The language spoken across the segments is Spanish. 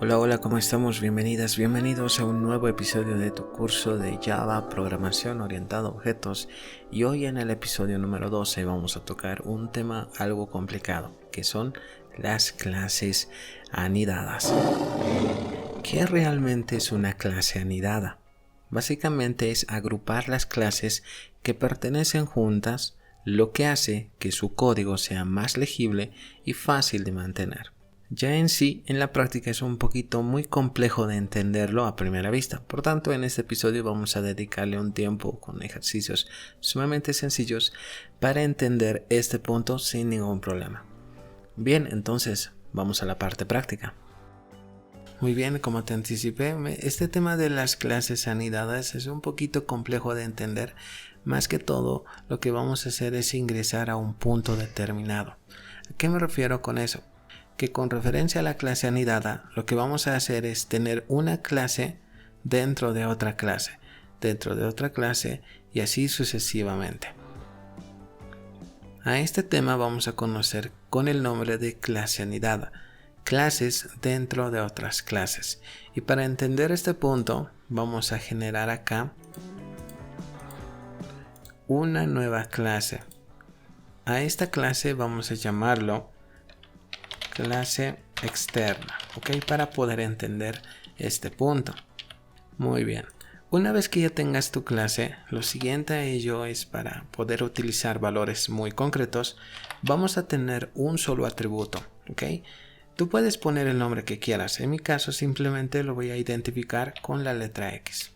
Hola, hola, ¿cómo estamos? Bienvenidas, bienvenidos a un nuevo episodio de tu curso de Java, programación orientada a objetos. Y hoy en el episodio número 12 vamos a tocar un tema algo complicado, que son las clases anidadas. ¿Qué realmente es una clase anidada? Básicamente es agrupar las clases que pertenecen juntas, lo que hace que su código sea más legible y fácil de mantener. Ya en sí, en la práctica es un poquito muy complejo de entenderlo a primera vista. Por tanto, en este episodio vamos a dedicarle un tiempo con ejercicios sumamente sencillos para entender este punto sin ningún problema. Bien, entonces vamos a la parte práctica. Muy bien, como te anticipé, este tema de las clases anidadas es un poquito complejo de entender. Más que todo, lo que vamos a hacer es ingresar a un punto determinado. ¿A qué me refiero con eso? Que con referencia a la clase anidada, lo que vamos a hacer es tener una clase dentro de otra clase, y así sucesivamente. A este tema vamos a conocer con el nombre de clase anidada, clases dentro de otras clases. Y para entender este punto, vamos a generar acá una nueva clase. A esta clase vamos a llamarlo clase externa, ¿ok? Para poder entender este punto. Muy bien. Una vez que ya tengas tu clase, lo siguiente a ello es para poder utilizar valores muy concretos, vamos a tener un solo atributo, ¿ok? Tú puedes poner el nombre que quieras. En mi caso simplemente lo voy a identificar con la letra X.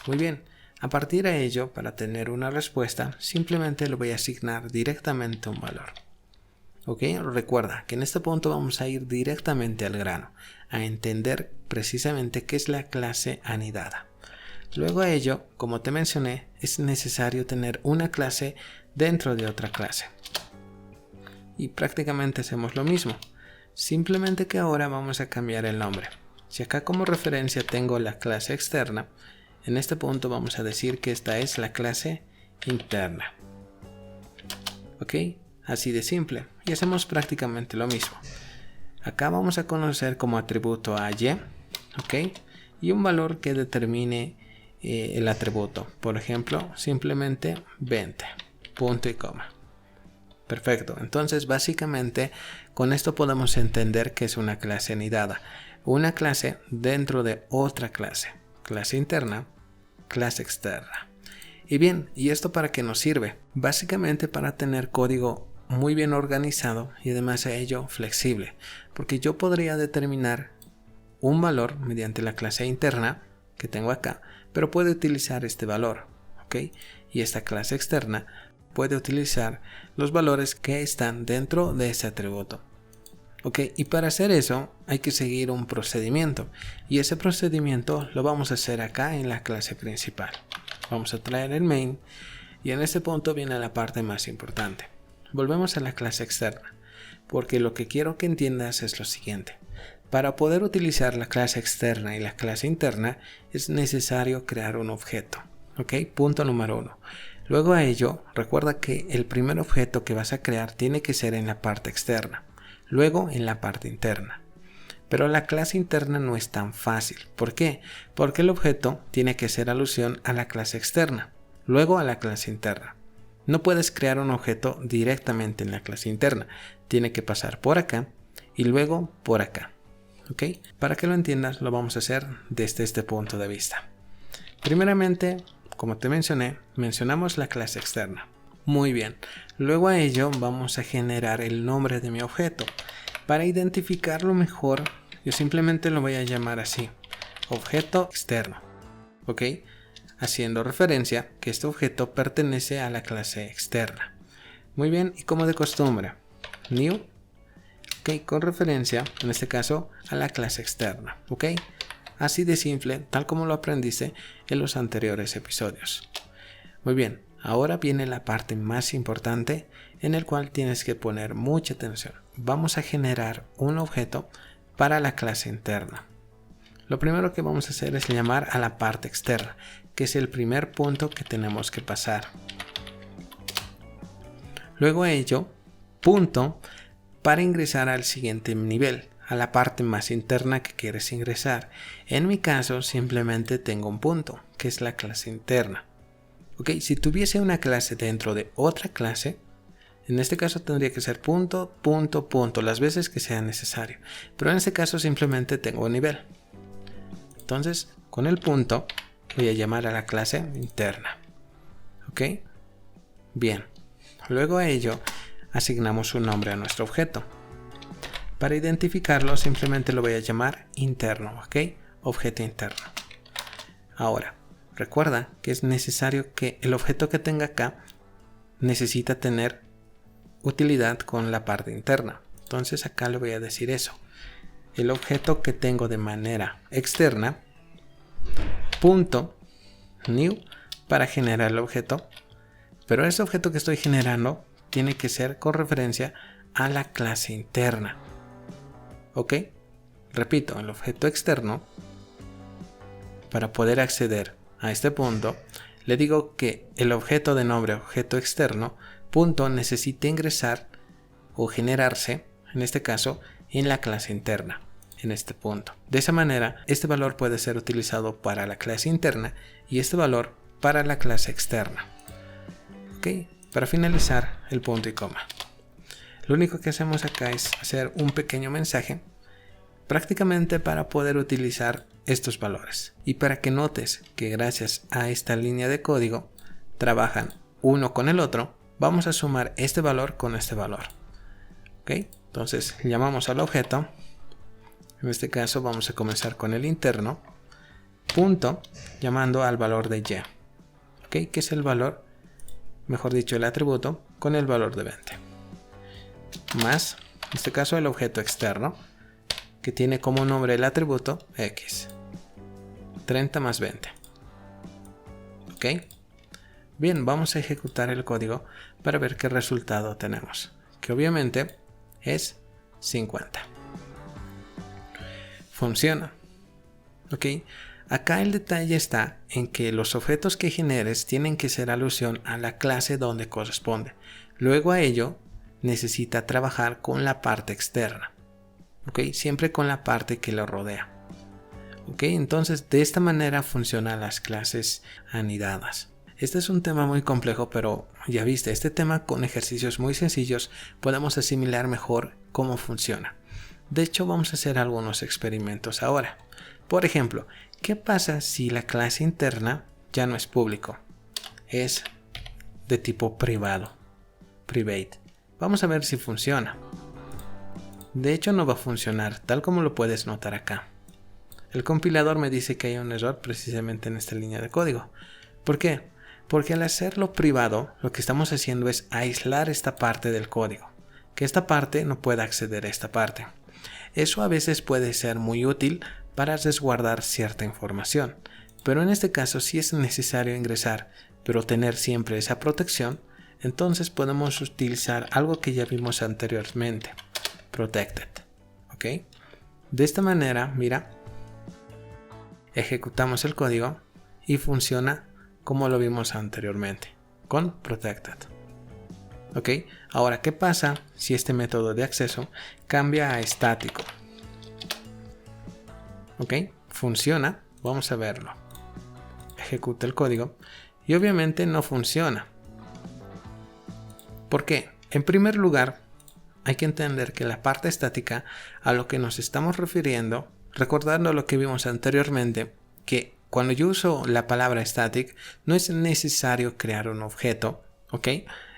Muy bien. A partir de ello, para tener una respuesta, simplemente le voy a asignar directamente un valor. Ok, recuerda que en este punto vamos a ir directamente al grano, a entender precisamente qué es la clase anidada. Luego a ello, como te mencioné, es necesario tener una clase dentro de otra clase. Y prácticamente hacemos lo mismo, simplemente que ahora vamos a cambiar el nombre. Si acá como referencia tengo la clase externa, en este punto vamos a decir que esta es la clase interna. Ok. Así de simple, y hacemos prácticamente lo mismo. Acá vamos a conocer como atributo a y, ¿ok? Y un valor que determine el atributo. Por ejemplo, simplemente 20, punto y coma. Perfecto, entonces básicamente con esto podemos entender que es una clase anidada. Una clase dentro de otra clase. Clase interna, clase externa. Y bien, ¿y esto para qué nos sirve? Básicamente para tener código muy bien organizado y además a ello flexible, porque yo podría determinar un valor mediante la clase interna que tengo acá, pero puede utilizar este valor, ¿ok? Y esta clase externa puede utilizar los valores que están dentro de ese atributo, ¿ok? Y para hacer eso hay que seguir un procedimiento, y ese procedimiento lo vamos a hacer acá en la clase principal. Vamos a traer el main y en este punto viene la parte más importante. Volvemos a la clase externa, porque lo que quiero que entiendas es lo siguiente. Para poder utilizar la clase externa y la clase interna es necesario crear un objeto. ¿Ok? Punto número 1. Luego a ello, recuerda que el primer objeto que vas a crear tiene que ser en la parte externa, luego en la parte interna. Pero la clase interna no es tan fácil. ¿Por qué? Porque el objeto tiene que hacer alusión a la clase externa, luego a la clase interna. No puedes crear un objeto directamente en la clase interna. Tiene que pasar por acá y luego por acá. ¿Ok? Para que lo entiendas, lo vamos a hacer desde este punto de vista. Primeramente, como te mencioné, mencionamos la clase externa. Muy bien. Luego a ello vamos a generar el nombre de mi objeto. Para identificarlo mejor, yo simplemente lo voy a llamar así. Objeto externo. ¿Ok? Haciendo referencia que este objeto pertenece a la clase externa. Muy bien, y como de costumbre, new, ok, con referencia, en este caso, a la clase externa, ok, así de simple, tal como lo aprendiste en los anteriores episodios. Muy bien, ahora viene la parte más importante en el cual tienes que poner mucha atención. Vamos a generar un objeto para la clase interna. Lo primero que vamos a hacer es llamar a la parte externa, que es el primer punto que tenemos que pasar. Luego a ello, punto para ingresar al siguiente nivel, a la parte más interna que quieres ingresar. En mi caso simplemente tengo un punto, que es la clase interna. Ok, si tuviese una clase dentro de otra clase, en este caso tendría que ser punto, punto, punto, las veces que sea necesario. Pero en este caso simplemente tengo un nivel. Entonces, con el punto voy a llamar a la clase interna. Ok, bien. Luego a ello asignamos un nombre a nuestro objeto. Para identificarlo simplemente lo voy a llamar interno, ¿ok? Objeto interno. Ahora, recuerda que es necesario que el objeto que tenga acá necesita tener utilidad con la parte interna. Entonces acá le voy a decir eso. El objeto que tengo de manera externa, punto new para generar el objeto, pero ese objeto que estoy generando tiene que ser con referencia a la clase interna. ¿Ok? Repito, el objeto externo, para poder acceder a este punto, le digo que el objeto de nombre objeto externo, punto, necesita ingresar o generarse, en este caso, en la clase interna, en este punto. De esa manera, este valor puede ser utilizado para la clase interna y este valor para la clase externa. ¿Ok? Para finalizar, el punto y coma. Lo único que hacemos acá es hacer un pequeño mensaje prácticamente para poder utilizar estos valores y para que notes que gracias a esta línea de código trabajan uno con el otro. Vamos a sumar este valor con este valor. ¿Ok? Entonces llamamos al objeto. En este caso vamos a comenzar con el interno. Punto, llamando al valor de y. ¿Ok? Que es el valor, mejor dicho, el atributo con el valor de 20. Más, en este caso, el objeto externo, que tiene como nombre el atributo x. 30 más 20. ¿Ok? Bien, vamos a ejecutar el código para ver qué resultado tenemos. Que obviamente es 50. Funciona. ¿Ok? Acá el detalle está en que los objetos que generes tienen que ser alusión a la clase donde corresponde. Luego a ello necesita trabajar con la parte externa. ¿Ok? Siempre con la parte que lo rodea. ¿Ok? Entonces de esta manera funcionan las clases anidadas. Este es un tema muy complejo, pero ya viste, este tema con ejercicios muy sencillos podemos asimilar mejor cómo funciona. De hecho, vamos a hacer algunos experimentos ahora. Por ejemplo, ¿qué pasa si la clase interna ya no es público? Es de tipo privado, private. Vamos a ver si funciona. De hecho, no va a funcionar, tal como lo puedes notar acá. El compilador me dice que hay un error precisamente en esta línea de código. ¿Por qué? Porque al hacerlo privado, lo que estamos haciendo es aislar esta parte del código. Que esta parte no pueda acceder a esta parte. Eso a veces puede ser muy útil para resguardar cierta información. Pero en este caso sí es necesario ingresar, pero tener siempre esa protección. Entonces podemos utilizar algo que ya vimos anteriormente. Protected. ¿Ok? De esta manera, mira, ejecutamos el código y funciona como lo vimos anteriormente, con Protected. ¿Ok? Ahora, ¿qué pasa si este método de acceso cambia a estático? ¿Ok? Funciona. Vamos a verlo. Ejecuta el código y obviamente no funciona. ¿Por qué? En primer lugar, hay que entender que la parte estática a lo que nos estamos refiriendo, recordando lo que vimos anteriormente, que cuando yo uso la palabra static no es necesario crear un objeto, ¿ok?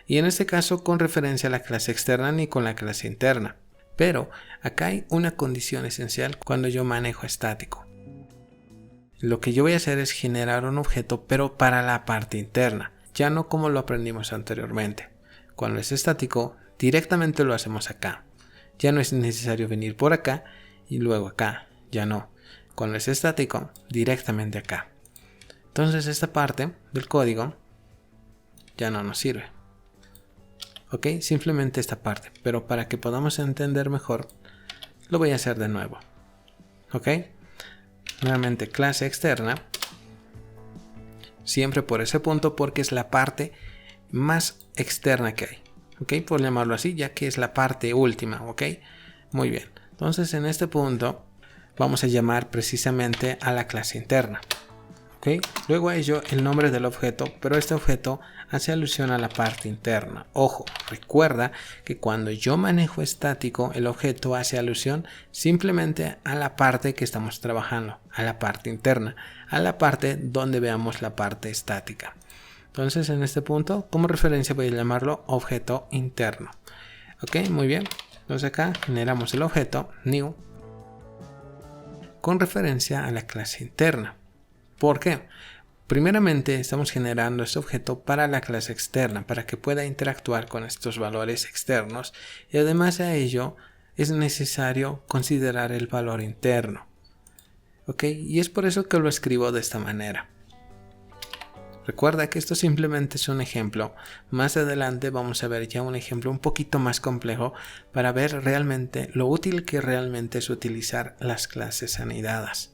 Y en este caso con referencia a la clase externa ni con la clase interna. Pero acá hay una condición esencial cuando yo manejo estático. Lo que yo voy a hacer es generar un objeto, pero para la parte interna, ya no como lo aprendimos anteriormente. Cuando es estático, directamente lo hacemos acá. Ya no es necesario venir por acá y luego acá, ya no. Cuando es estático, directamente acá. Entonces esta parte del código ya no nos sirve. Ok, simplemente esta parte. Pero para que podamos entender mejor, lo voy a hacer de nuevo. Ok, nuevamente clase externa. Siempre por ese punto porque es la parte más externa que hay. Ok, por llamarlo así, ya que es la parte última. Ok, muy bien. Entonces en este punto vamos a llamar precisamente a la clase interna. ¿Okay? Luego a ello el nombre del objeto, pero este objeto hace alusión a la parte interna. Ojo, recuerda que cuando yo manejo estático, el objeto hace alusión simplemente a la parte que estamos trabajando, a la parte interna, a la parte donde veamos la parte estática. Entonces en este punto, como referencia voy a llamarlo objeto interno. Ok, muy bien. Entonces acá generamos el objeto new con referencia a la clase interna. ¿Por qué? Primeramente estamos generando este objeto para la clase externa, para que pueda interactuar con estos valores externos, y además a ello es necesario considerar el valor interno. ¿Ok? Y es por eso que lo escribo de esta manera. Recuerda que esto simplemente es un ejemplo. Más adelante vamos a ver ya un ejemplo un poquito más complejo para ver realmente lo útil que realmente es utilizar las clases anidadas.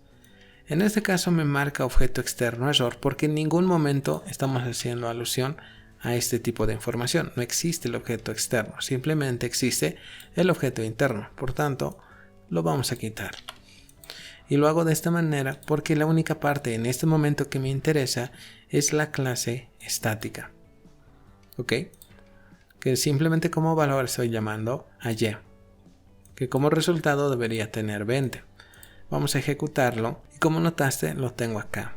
En este caso me marca objeto externo error porque en ningún momento estamos haciendo alusión a este tipo de información. No existe el objeto externo, simplemente existe el objeto interno. Por tanto, lo vamos a quitar. Y lo hago de esta manera porque la única parte en este momento que me interesa es la clase estática. ¿Ok? Que simplemente como valor estoy llamando a y, que como resultado debería tener 20. Vamos a ejecutarlo y como notaste lo tengo acá.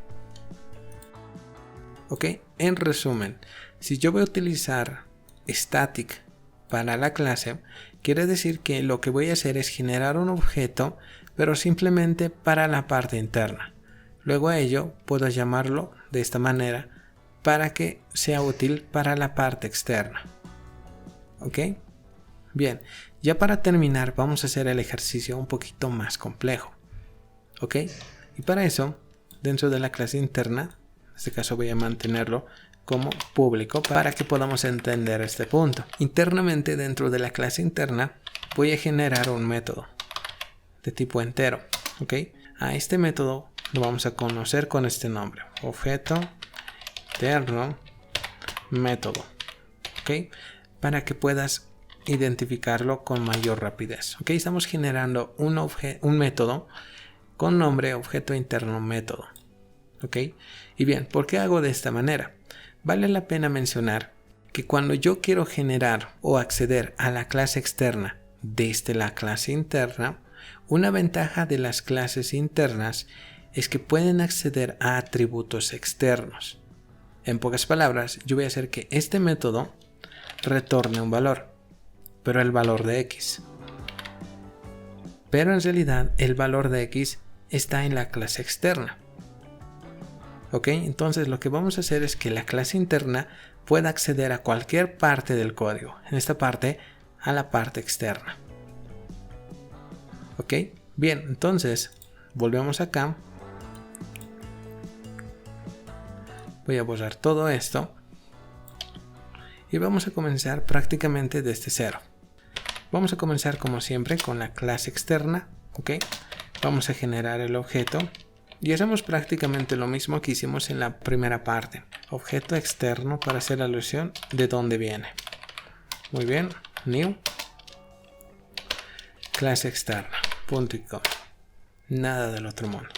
Ok, en resumen, si yo voy a utilizar static para la clase, quiere decir que lo que voy a hacer es generar un objeto, pero simplemente para la parte interna. Luego a ello puedo llamarlo de esta manera para que sea útil para la parte externa. Ok, bien, ya para terminar vamos a hacer el ejercicio un poquito más complejo. Ok, y para eso dentro de la clase interna, en este caso voy a mantenerlo como público para que podamos entender este punto. Internamente dentro de la clase interna voy a generar un método de tipo entero. Ok, a este método lo vamos a conocer con este nombre, objeto interno método. Ok, para que puedas identificarlo con mayor rapidez. Ok, estamos generando un método con nombre objeto interno método. ¿Ok? Y bien, ¿por qué hago de esta manera? Vale la pena mencionar que cuando yo quiero generar o acceder a la clase externa desde la clase interna, una ventaja de las clases internas es que pueden acceder a atributos externos. En pocas palabras, yo voy a hacer que este método retorne un valor, pero el valor de X. Pero en realidad el valor de X está en la clase externa. Ok, entonces lo que vamos a hacer es que la clase interna pueda acceder a cualquier parte del código. En esta parte, a la parte externa. Ok, bien, entonces volvemos acá. Voy a borrar todo esto. Y vamos a comenzar prácticamente desde cero. Vamos a comenzar como siempre con la clase externa. Ok. Vamos a generar el objeto y hacemos prácticamente lo mismo que hicimos en la primera parte. Objeto externo para hacer alusión de dónde viene. Muy bien, new clase externa, punto y coma. Nada del otro mundo.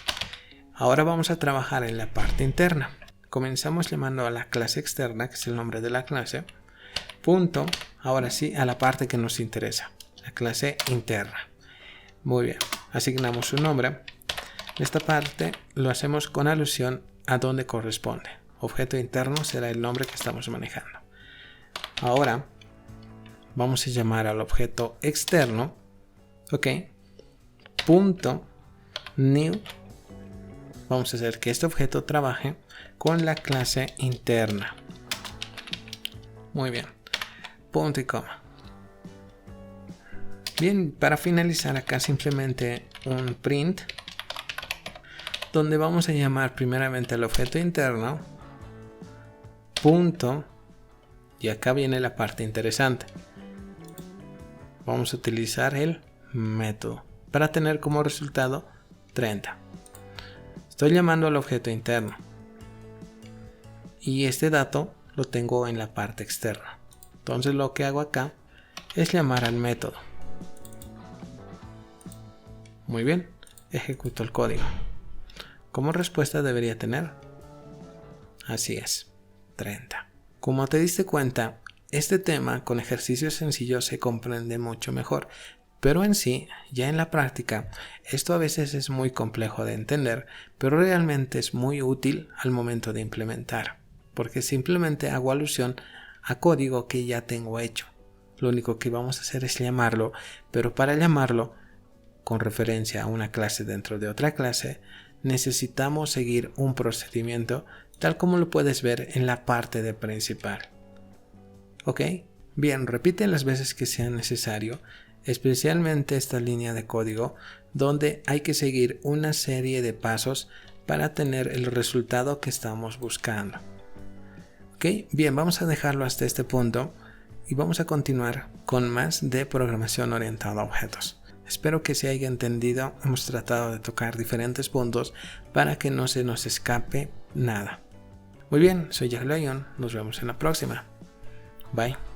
Ahora vamos a trabajar en la parte interna. Comenzamos llamando a la clase externa, que es el nombre de la clase, punto, ahora sí, a la parte que nos interesa, la clase interna. Muy bien, asignamos un nombre. Esta parte lo hacemos con alusión a donde corresponde. Objeto interno será el nombre que estamos manejando. Ahora vamos a llamar al objeto externo, ok, punto new. Vamos a hacer que este objeto trabaje con la clase interna. Muy bien, punto y coma. Bien, para finalizar acá simplemente un print donde vamos a llamar primeramente al objeto interno punto, y acá viene la parte interesante. Vamos a utilizar el método para tener como resultado 30. Estoy llamando al objeto interno y este dato lo tengo en la parte externa. Entonces lo que hago acá es llamar al método. Muy bien, ejecuto el código. Como respuesta debería tener, así es, 30. Como te diste cuenta, este tema con ejercicios sencillos se comprende mucho mejor, pero en sí, ya en la práctica, esto a veces es muy complejo de entender, pero realmente es muy útil al momento de implementar, porque simplemente hago alusión a código que ya tengo hecho. Lo único que vamos a hacer es llamarlo, pero para llamarlo, con referencia a una clase dentro de otra clase, necesitamos seguir un procedimiento tal como lo puedes ver en la parte de principal. ¿Ok? Bien, repite las veces que sea necesario, especialmente esta línea de código donde hay que seguir una serie de pasos para tener el resultado que estamos buscando. ¿Ok? Bien, vamos a dejarlo hasta este punto y vamos a continuar con más de programación orientada a objetos. Espero que se haya entendido. Hemos tratado de tocar diferentes puntos para que no se nos escape nada. Muy bien, soy Jack Lion. Nos vemos en la próxima. Bye.